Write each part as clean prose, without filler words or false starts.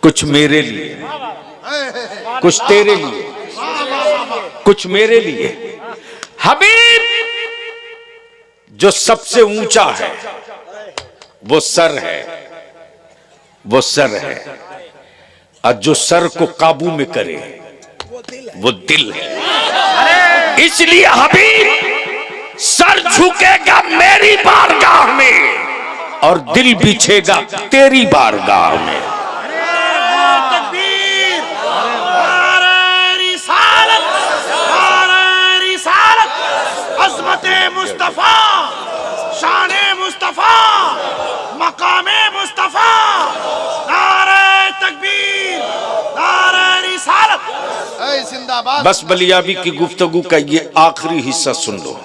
कुछ मेरे लिए, कुछ तेरे लिए, कुछ मेरे लिए। हबीब जो सबसे ऊंचा है वो सर है, वो सर है, और जो सर को काबू में करे वो दिल है। इसलिए हबीब सर झुकेगा मेरी बारगाह में और दिल बिछेगा तेरी बारगाह में। मुस्तफा, शाने मुस्तफा, मकामे मुस्तफा, नारे तकबीर, नारे रिसालत, जिंदाबाद। बस बलियाबी की गुफ्तगू का ये आखिरी हिस्सा सुन लो।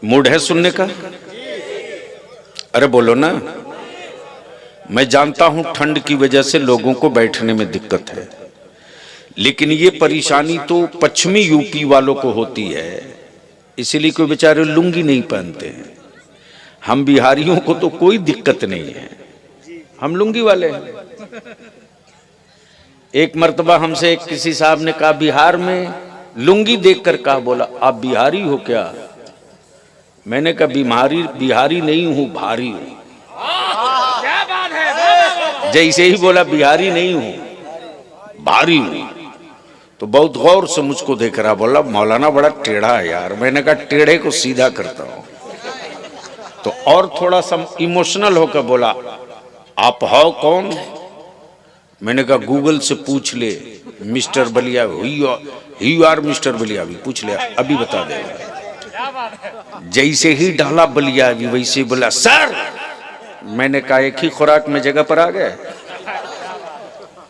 मूड है सुनने का? अरे बोलो ना। मैं जानता हूं ठंड की वजह से लोगों को बैठने में दिक्कत है, लेकिन ये परेशानी तो पश्चिमी यूपी वालों को होती है, इसलिए कोई बेचारे लुंगी नहीं पहनते हैं। हम बिहारियों को तो कोई दिक्कत नहीं है, हम लुंगी वाले हैं। एक मर्तबा हमसे किसी साहब ने कहा, बिहार में लुंगी देखकर कहा, बोला आप बिहारी हो क्या? मैंने कहा बिहारी नहीं हूं, भारी हूं। क्या बात है? जैसे ही बोला बिहारी नहीं हूं, भारी हूं, तो बहुत गौर से मुझको देख रहा, बोला मौलाना बड़ा टेढ़ा है यार। मैंने कहा टेढ़े को सीधा करता हूं। तो और थोड़ा सा इमोशनल होकर बोला, आप हो कौन? मैंने कहा गूगल से पूछ ले, mister Ballia, he are mister Ballia, भी पूछ ले, अभी बता देगा। जैसे ही डाला बलिया भी वैसे ही बोला सर। मैंने कहा एक ही खुराक में जगह पर आ गए,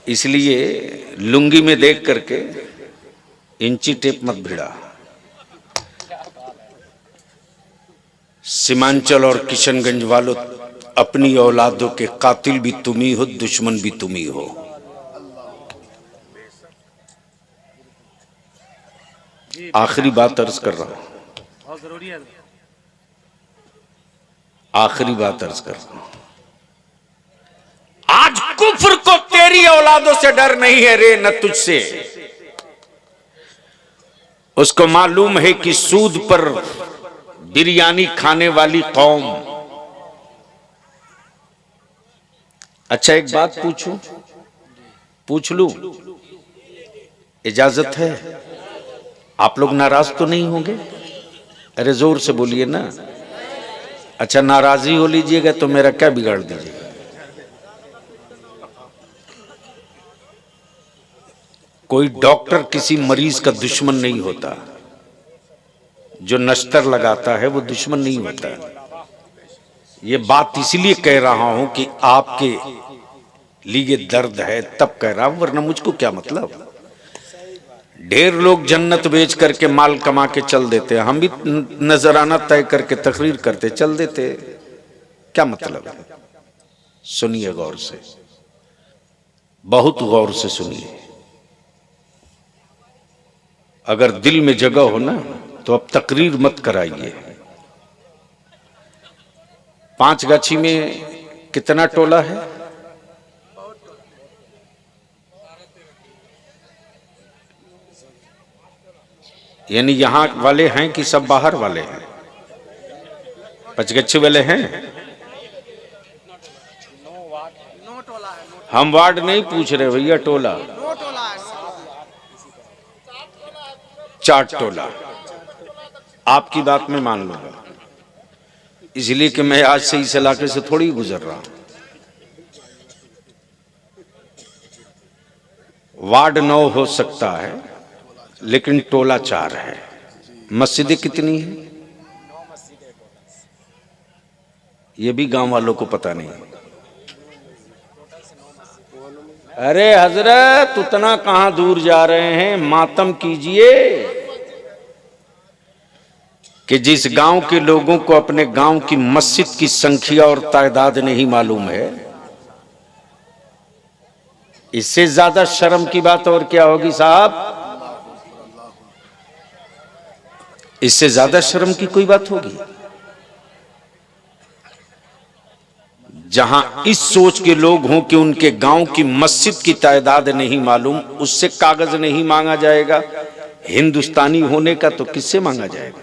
इसलिए लुंगी में देख करके इंची टेप मत भिड़ा। सीमांचल और किशनगंज वालों, अपनी औलादों के कातिल भी तुम ही हो, दुश्मन भी तुम ही हो। आखिरी बात अर्ज कर रहा हूं, आखिरी बात अर्ज कर रहा हूं। आज कुफ्र को तेरी औलादों से डर नहीं है रे, न तुझसे। उसको मालूम है कि सूद पर बिरयानी खाने वाली कौम। अच्छा एक बात पूछूं, पूछ लूं? इजाजत है? आप लोग नाराज तो नहीं होंगे? अरे जोर से बोलिए ना। अच्छा नाराजी हो लीजिएगा तो मेरा क्या बिगाड़ दीजिएगा? कोई डॉक्टर किसी मरीज का दुश्मन नहीं होता, जो नश्तर लगाता है वो दुश्मन नहीं होता। ये बात इसलिए कह रहा हूं कि आपके लिए दर्द है तब कह रहा हूं, वरना मुझको क्या मतलब। ढेर लोग जन्नत बेच करके माल कमा के चल देते, हम भी नजराना तय करके तकरीर करते चल देते, क्या मतलब है? सुनिए गौर से, बहुत गौर से सुनिए। अगर दिल में जगह हो ना तो अब तकरीर मत कराइए। 5 गाछी में कितना टोला है? यानी यहां वाले हैं कि सब बाहर वाले हैं? 5 गच्छे वाले हैं? हम वार्ड नहीं पूछ रहे भैया, टोला। 4 टोला। आपकी बात में मान लूंगा, इसलिए कि मैं आज से इस इलाके से थोड़ी गुजर रहा हूं। वार्ड 9 हो सकता है, लेकिन टोला 4 है। मस्जिदें कितनी है ये भी गांव वालों को पता नहीं। अरे हजरत उतना कहां दूर जा रहे हैं? मातम कीजिए कि जिस गांव के लोगों को अपने गांव की मस्जिद की संख्या और तादाद नहीं मालूम है। इससे ज्यादा शर्म की बात और क्या होगी साहब? इससे ज्यादा शर्म की कोई बात होगी? जहां इस सोच के लोग हों कि उनके गांव की मस्जिद की तादाद नहीं मालूम, उससे कागज नहीं मांगा जाएगा। हिंदुस्तानी होने का तो किससे मांगा जाएगा?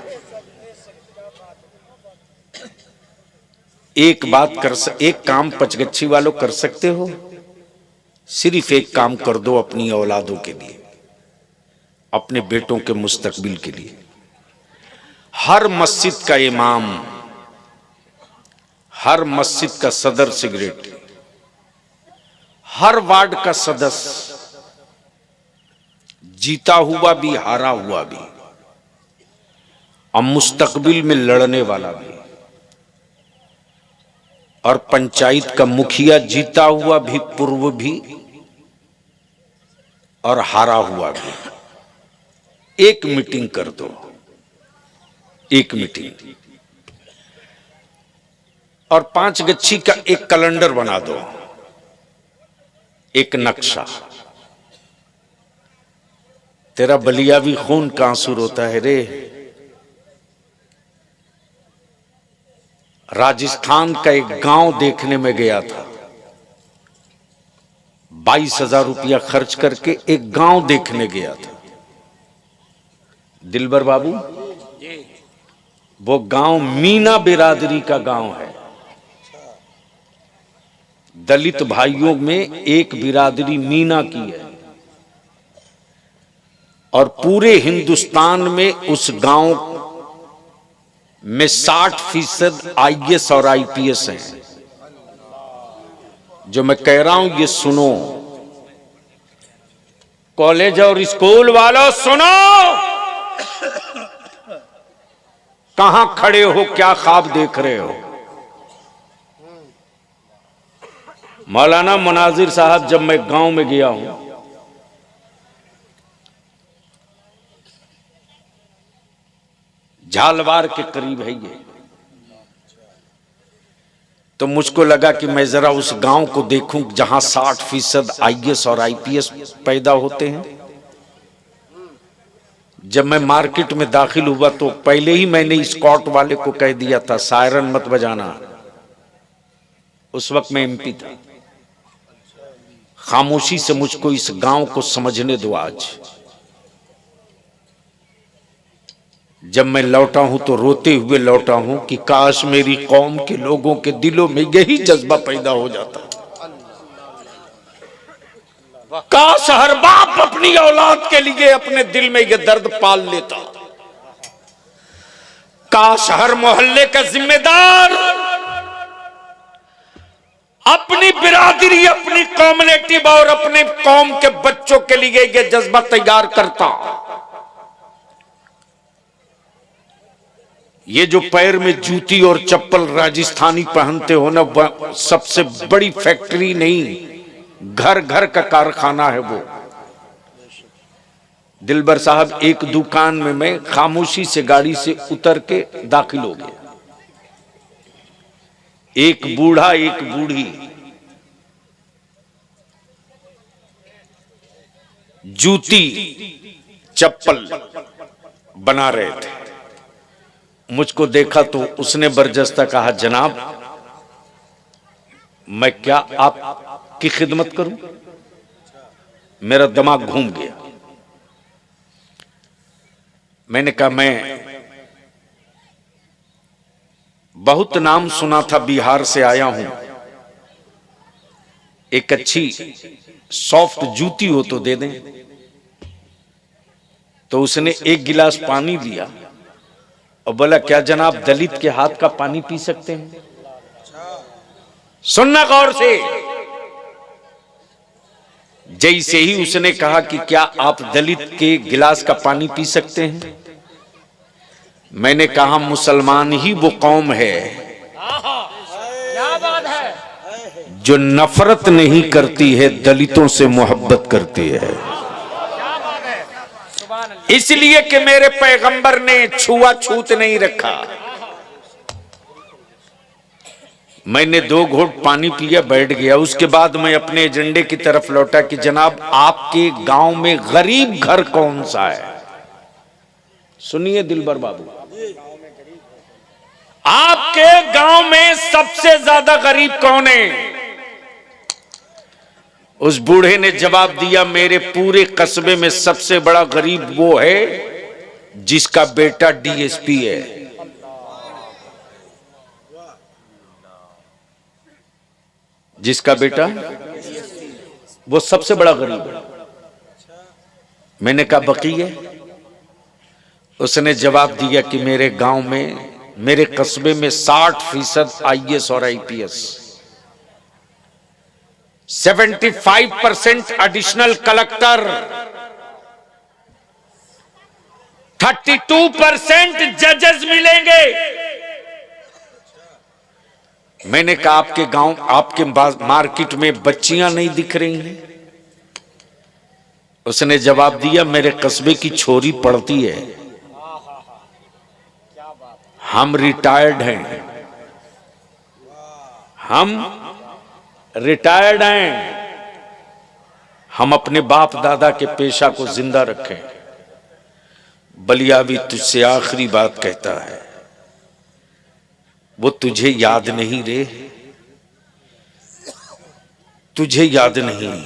एक काम पचगच्छी वालों कर सकते हो, सिर्फ एक काम कर दो अपनी औलादों के लिए, अपने बेटों के मुस्तकबिल के लिए। हर मस्जिद का इमाम, हर मस्जिद का सदर सेक्रेटरी, हर वार्ड का सदस्य, जीता हुआ भी हारा हुआ भी और मुस्तकबिल में लड़ने वाला भी, और पंचायत का मुखिया जीता हुआ भी, पूर्व भी और हारा हुआ भी, एक मीटिंग कर दो, एक मीटिंग, और 5 गच्छी का एक कैलेंडर बना दो, एक नक्शा। तेरा बलियावी खून का आंसू रोता है रे। राजस्थान का एक गांव देखने में गया था, 22,000 रुपया खर्च करके एक गांव देखने गया था। दिलबर बाबू, वो गांव मीना बिरादरी का गांव है। दलित भाइयों में एक बिरादरी मीना की है, और पूरे हिंदुस्तान में उस गांव में 60% IAS और IPS हैं। जो मैं कह रहा हूं ये सुनो, कॉलेज और स्कूल वालों सुनो, कहां खड़े हो, क्या ख्वाब देख रहे हो? मौलाना मुनाजिर साहब, जब मैं गांव में गया हूं, झालवार के करीब है ये, तो मुझको लगा कि मैं जरा उस गांव को देखूं जहां 60% IAS और IPS पैदा होते हैं। जब मैं मार्केट में दाखिल हुआ तो पहले ही मैंने स्कॉट वाले को कह दिया था, सायरन मत बजाना। उस वक्त मैं MP था। खामोशी से मुझको इस गांव को समझने दो। आज जब मैं लौटा हूं तो रोते हुए लौटा हूं कि काश मेरी कौम के लोगों के दिलों में यही जज्बा पैदा हो जाता। काश हर बाप अपनी औलाद के लिए अपने दिल में यह दर्द पाल लेता। काश हर मोहल्ले का जिम्मेदार अपनी बिरादरी, अपनी कम्युनिटी और अपने कौम के बच्चों के लिए यह जज्बा तैयार करता। ये जो पैर में जूती और चप्पल राजस्थानी पहनते हो ना, सबसे बड़ी फैक्ट्री नहीं, घर घर का कारखाना है वो। दिलबर साहब, एक दुकान में मैं खामोशी से गाड़ी से उतर के दाखिल हो गया। एक बूढ़ा, एक बूढ़ी, जूती चप्पल बना रहे थे। मुझको देखा तो उसने बरजस्ता कहा, जनाब मैं क्या आपकी खिदमत करूं? मेरा दिमाग घूम गया। मैंने कहा, मैं बहुत नाम सुना था, बिहार से आया हूं, एक अच्छी सॉफ्ट जूती हो तो दे दें। तो उसने एक गिलास पानी लिया और बोला, क्या जनाब दलित के हाथ का पानी पी सकते हैं? सुनना गौर से। जैसे ही उसने कहा कि क्या आप दलित के गिलास का पानी पी सकते हैं, मैंने कहा, मुसलमान ही वो कौम है क्या बात है, जो नफरत नहीं करती है, दलितों से मोहब्बत करती है। क्या बात है, सुभान अल्लाह। इसलिए कि मेरे पैगंबर ने छुआछूत नहीं रखा। मैंने 2 घूंट पानी पिया, बैठ गया। उसके बाद मैं अपने एजेंडे की तरफ लौटा कि जनाब आपके गांव में गरीब घर कौन सा है? सुनिए दिलबर बाबू, आपके गांव में सबसे ज्यादा गरीब कौन है? उस बूढ़े ने जवाब दिया, मेरे पूरे कस्बे में सबसे बड़ा गरीब वो है जिसका बेटा डीएसपी है। जिसका बेटा, वो सबसे बड़ा गरीब है। मैंने कहा बकीये? उसने जवाब दिया कि मेरे गांव में, मेरे कस्बे में 60% आईएएस और आईपीएस, 75% एडिशनल कलेक्टर, 32% जजेस मिलेंगे। मैंने कहा आपके गांव, आपके मार्केट में बच्चियां नहीं दिख रही हैं? उसने जवाब दिया, मेरे कस्बे की छोरी पढ़ती है, हम रिटायर्ड हैं, हम रिटायर्ड हैं, हम अपने बाप दादा के पेशा को जिंदा रखें। बलिया भी तुझसे आखिरी बात कहता है, वो तुझे याद नहीं रे, तुझे याद नहीं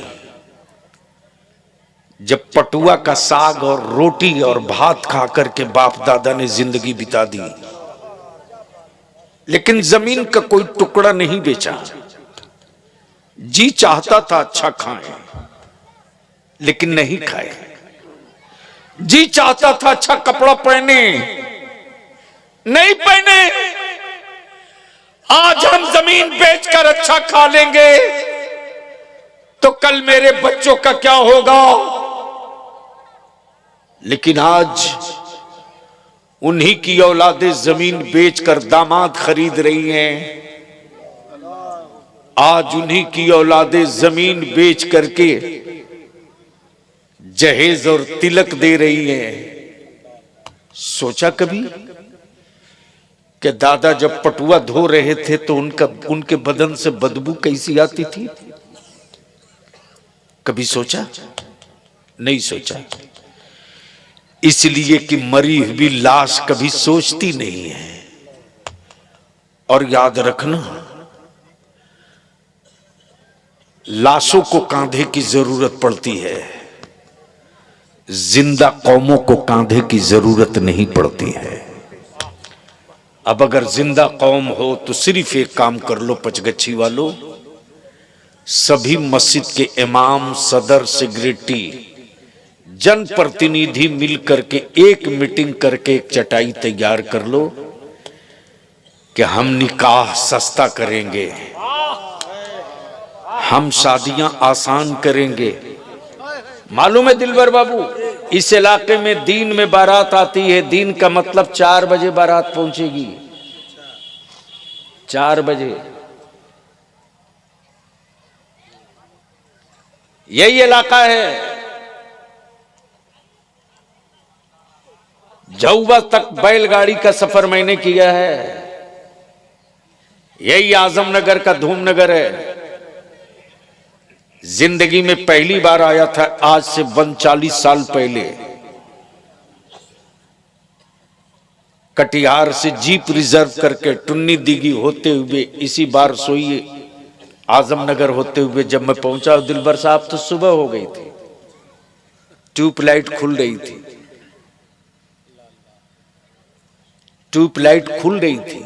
जब पटुआ का साग और रोटी और भात खा करके बाप दादा ने जिंदगी बिता दी, लेकिन जमीन का कोई टुकड़ा नहीं बेचा। जी चाहता था अच्छा खाएं, लेकिन नहीं खाए। जी चाहता था अच्छा कपड़ा पहने, नहीं पहने। आज हम जमीन बेचकर अच्छा खा लेंगे तो कल मेरे बच्चों का क्या होगा? लेकिन आज उन्हीं की औलादें जमीन बेचकर दामाद खरीद रही हैं। आज उन्हीं की औलादें जमीन बेच करके जहेज और तिलक दे रही हैं। सोचा कभी कि दादा जब पटुआ धो रहे थे तो उनके बदन से बदबू कैसी आती थी? कभी सोचा? नहीं सोचा। इसलिए कि मरी हुई लाश कभी सोचती नहीं है। और याद रखना, लाशों को कांधे की जरूरत पड़ती है, जिंदा कौमों को कांधे की जरूरत नहीं पड़ती है। अब अगर जिंदा कौम हो तो सिर्फ एक काम कर लो पचगच्छी वालों, सभी मस्जिद के इमाम, सदर, सेक्रेटरी, जनप्रतिनिधि मिलकर के एक मीटिंग करके एक चटाई तैयार कर लो कि हम निकाह सस्ता करेंगे, हम शादियां आसान करेंगे। मालूम है दिलबर बाबू, इस इलाके में दिन में बारात आती है, दिन का मतलब 4 बजे बारात पहुंचेगी। 4 बजे यही इलाका है। झौवा तक बैलगाड़ी का सफर मैंने किया है। यही आजमनगर का धूमनगर है। जिंदगी में पहली बार आया था आज से 39 साल पहले। कटिहार से जीप रिजर्व करके टुन्नी दिघी होते हुए इसी बार सोइए आजमनगर होते हुए जब मैं पहुंचा, दिलबर साहब तो सुबह हो गई थी, ट्यूबलाइट खुल रही थी, ट्यूबलाइट खुल रही थी।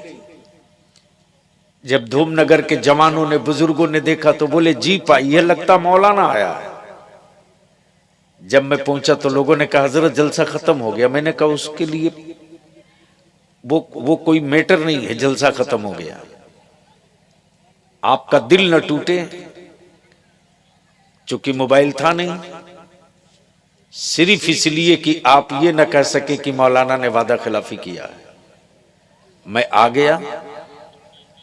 जब धूमनगर के जवानों ने, बुजुर्गों ने देखा तो बोले जीप आई है, लगता मौलाना आया है। जब मैं पहुंचा तो लोगों ने कहा हजरत जलसा खत्म हो गया। मैंने कहा उसके लिए वो कोई मैटर नहीं है, जलसा खत्म हो गया। आपका दिल न टूटे, चूंकि मोबाइल था नहीं, सिर्फ इसलिए कि आप ये न कह सके कि मौलाना ने वादा खिलाफी किया है। मैं आ गया,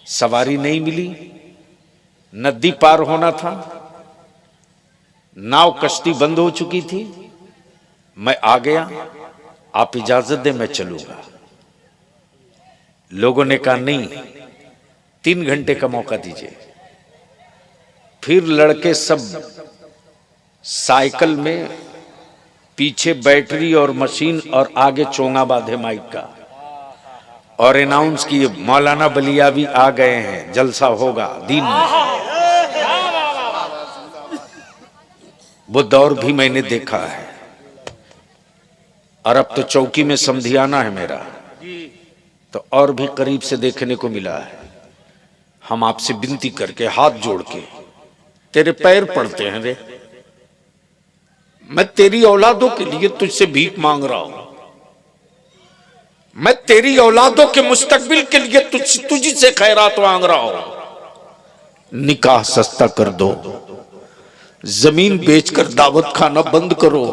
सवारी नहीं मिली, नदी पार होना था, नाव कश्ती बंद हो चुकी थी। मैं आ गया, आप इजाजत दे मैं चलूंगा। लोगों ने कहा नहीं, 3 घंटे का मौका दीजिए। फिर लड़के सब साइकिल में, पीछे बैटरी और मशीन और आगे चोंगा बांधे माइक का, और अनाउंस किए मौलाना बलियावी आ गए हैं, जलसा होगा दीन में। वो दौर भी मैंने देखा है। और अब तो चौकी में समधियाना है मेरा, तो और भी करीब से देखने को मिला है। हम आपसे विनती करके हाथ जोड़ के तेरे पैर पड़ते हैं रे, मैं तेरी औलादों के लिए तुझसे भीख मांग रहा हूं, मैं तेरी औलादों के मुस्तकबिल के लिए तुझी से खैरात मांग रहा हूं। निकाह सस्ता कर दो, जमीन बेचकर दावत खाना बंद करो,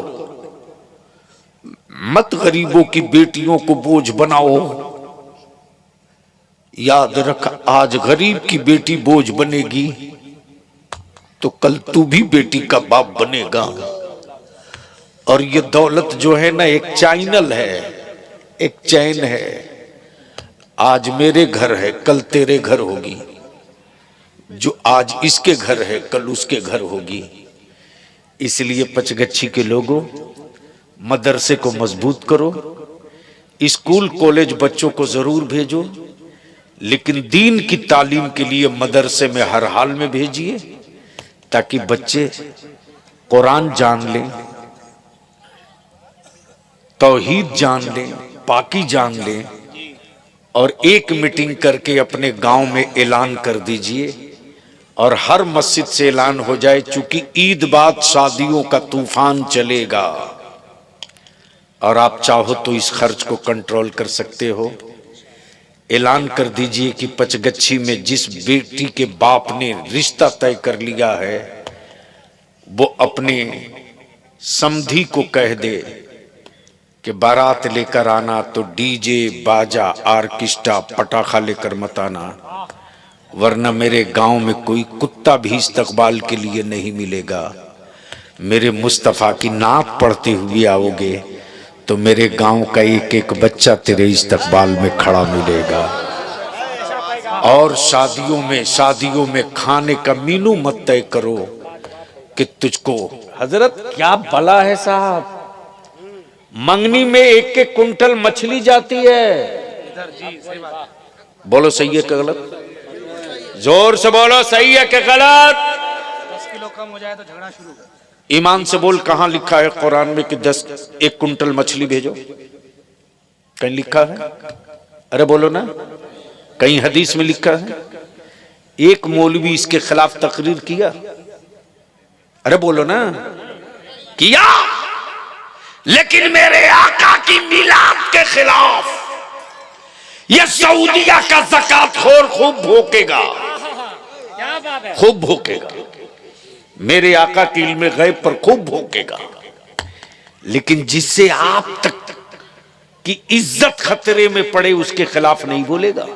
मत गरीबों की बेटियों को बोझ बनाओ। याद रख, आज गरीब की बेटी बोझ बनेगी तो कल तू भी बेटी का बाप बनेगा। और ये दौलत जो है ना, एक चैनल है, एक चैन है। आज मेरे घर है, कल तेरे घर होगी। जो आज इसके घर है, कल उसके घर होगी। इसलिए पचगच्छी के लोगों, मदरसे को मजबूत करो, स्कूल कॉलेज बच्चों को जरूर भेजो, लेकिन दीन की तालीम के लिए मदरसे में हर हाल में भेजिए, ताकि बच्चे कुरान जान लें, तौहीद जान लें, पाकी जान लें। और एक मीटिंग करके अपने गांव में ऐलान कर दीजिए, और हर मस्जिद से ऐलान हो जाए, चूंकि ईद बाद शादियों का तूफान चलेगा और आप चाहो तो इस खर्च को कंट्रोल कर सकते हो। ऐलान कर दीजिए कि पचगच्छी में जिस बेटी के बाप ने रिश्ता तय कर लिया है, वो अपने समधी को कह दे कि बारात लेकर आना तो डीजे बाजा आर्केस्ट्रा पटाखा लेकर मत आना, वरना मेरे गांव में कोई कुत्ता भी इस्तकबाल के लिए नहीं मिलेगा। मेरे मुस्तफा की नात पढ़ते हुए आओगे तो मेरे गांव का एक एक बच्चा तेरे इस्तकबाल में खड़ा मिलेगा। और शादियों में खाने का मीनू मत तय करो कि तुझको, हजरत क्या भला है साहब, मंगनी में एक एक कुंटल मछली जाती है। बोलो सही है कि गलत? जोर से बोलो, सही है कि गलत? 10 किलो कम हो जाए तो झगड़ा शुरू। ईमान से बोल, कहां लिखा है कुरान में कि 1 कुंटल मछली भेजो? कहीं लिखा है? अरे बोलो ना, कहीं हदीस में लिखा है? एक मौलवी इसके खिलाफ तकरीर किया? अरे बोलो ना, किया। लेकिन मेरे आका की मिलाद के खिलाफ ये सऊदिया का ज़कातखोर खूब भोंकेगा, क्या बात है, खूब भोंकेगा। मेरे आका की इल्म गैब पर खूब भोंकेगा। लेकिन जिससे आप तक की इज्जत खतरे में पड़े उसके खिलाफ नहीं बोलेगा।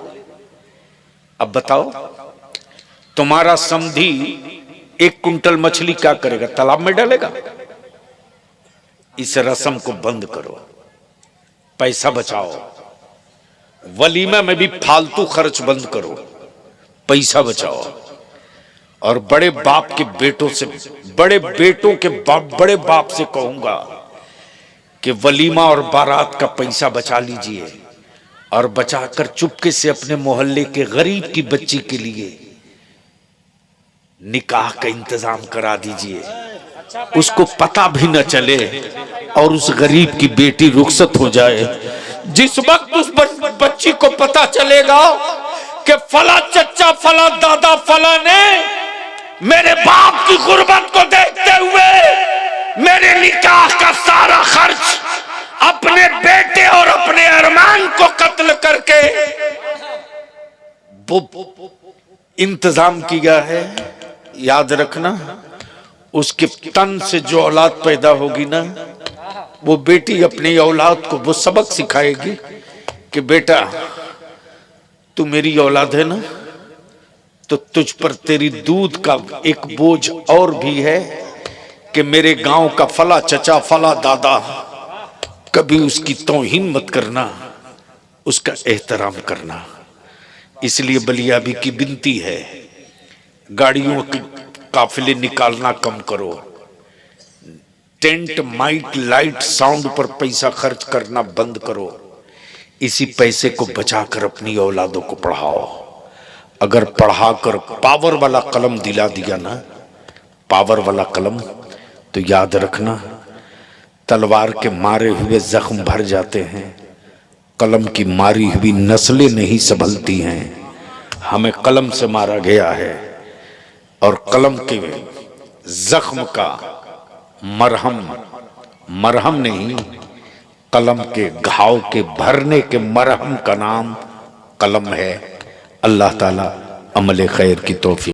अब बताओ, तुम्हारा समधी 1 कुंटल मछली क्या करेगा? तालाब में डालेगा? इस रस्म को बंद करो, पैसा बचाओ। वलीमा में भी फालतू खर्च बंद करो, पैसा बचाओ। और बड़े बाप के बेटों से, बड़े बेटों के बड़े बाप से कहूंगा कि वलीमा और बारात का पैसा बचा लीजिए, और बचाकर चुपके से अपने मोहल्ले के गरीब की बच्ची के लिए निकाह का इंतजाम करा दीजिए। उसको पता भी न चले और उस गरीब की बेटी रुखसत हो जाए। जिस वक्त उस बच्ची को पता चलेगा कि फला चचा फला दादा फला ने मेरे बाप की गुर्बत को देखते हुए मेरे निकाह का सारा खर्च अपने बेटे और अपने अरमान को कत्ल करके वो इंतजाम किया है, याद रखना, उसके तन से जो औलाद पैदा होगी ना, वो बेटी अपनी औलाद को वो सबक सिखाएगी कि बेटा तू मेरी औलाद है ना, तो तुझ पर तेरी दूध का एक बोझ और भी है कि मेरे गांव का फला चचा फला दादा, कभी उसकी तौहीन मत करना, उसका एहतराम करना। इसलिए बलियाबी की विनती है, गाड़ियों के काफिले निकालना कम करो, टेंट माइक लाइट साउंड पर पैसा खर्च करना बंद करो। इसी पैसे को बचाकर अपनी औलादों को पढ़ाओ। अगर पढ़ाकर पावर वाला कलम दिला दिया ना, पावर वाला कलम, तो याद रखना तलवार के मारे हुए जख्म भर जाते हैं, कलम की मारी हुई नस्लें नहीं संभलती हैं। हमें कलम से मारा गया है और कलम के जख्म का मरहम नहीं, कलम के घाव के भरने के मरहम का नाम कलम है। अल्लाह ताला अमल खैर की तौफीक